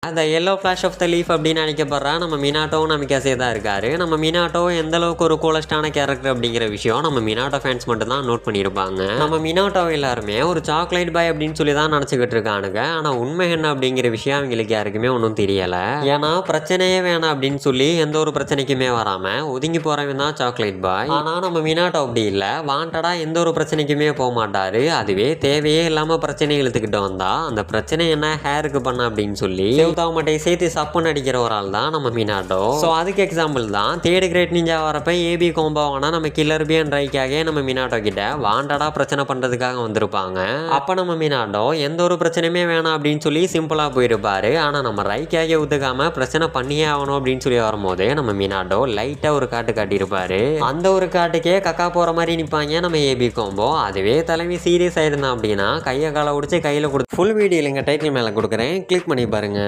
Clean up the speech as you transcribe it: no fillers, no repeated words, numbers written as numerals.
அந்த yellow flash of the leaf அப்படின்னு நினைக்கப்படுற நம்ம மினாட்டோவும் நமிகாசே தான் இருக்காரு. நம்ம மினாட்டோ எந்த அளவுக்கு ஒரு கூலஸ்டான கேரக்டர் அப்படிங்கிற விஷயம் நம்ம மினாட்டோ ஃபேன்ஸ் மட்டும் தான் நோட் பண்ணியிருப்பாங்க. நம்ம மினாட்டோ எல்லாருமே ஒரு சாக்லேட் பாய் அப்படின்னு சொல்லி தான் நினச்சிக்கிட்டு இருக்கானுங்க. ஆனால் உண்மை என்ன அப்படிங்கிற விஷயம் அவங்களுக்கு யாருக்குமே ஒன்றும் தெரியலை. ஏன்னா பிரச்சனையே வேணாம் அப்படின்னு சொல்லி எந்த ஒரு பிரச்சனைக்குமே வராமல் ஒதுங்கி போகிறவன் தான் சாக்லேட் பாய். ஆனால் நம்ம மினாட்டோ அப்படி இல்லை. வாண்டடா எந்த ஒரு பிரச்சனைக்குமே போக மாட்டாரு. அதுவே தேவையே இல்லாமல் பிரச்சனை இழுத்துக்கிட்டு வந்தா அந்த பிரச்சனை என்ன ஹேருக்கு பண்ண அப்படின்னு சொல்லி மட்டும் சேர்த்து சப்புன்னு அடிக்கிற ஒரு ஆள் தான் நம்ம மினாட்டோ. ஸோ அதுக்கு எக்ஸாம்பிள் தான் தேர்ட் கிரேட் நிஞ்சா வரப்ப ஏபி கோம்பாவானா நம்ம கில்லர் பி அண்ட் ரைக்காக நம்ம மினாட்டோ கிட்ட வாண்டடா பிரச்சனை பண்ணுறதுக்காக வந்திருப்பாங்க. அப்போ நம்ம மினாட்டோ எந்த ஒரு பிரச்சனையுமே வேணாம் அப்படின்னு சொல்லி சிம்பிளாக போயிருப்பாரு. ஆனால் நம்ம ரைக்காக ஒத்துக்காம பிரச்சனை பண்ணியே ஆகணும் அப்படின்னு சொல்லி வரும்போது நம்ம மினாட்டோ லைட்டாக ஒரு காட்டு காட்டியிருப்பாரு. அந்த ஒரு காட்டுக்கே கக்கா போகிற மாதிரி நிற்பாங்க நம்ம ஏபி கோம்போ. அதுவே தலைமை சீரியஸ் ஆயிருந்தான் அப்படின்னா கையை காலை உடிச்சு கையில் கொடுத்து ஃபுல் வீடியோ இல்லைங்க டைட்டில் மேலே கொடுக்குறேன், கிளிக் பண்ணி பாருங்க.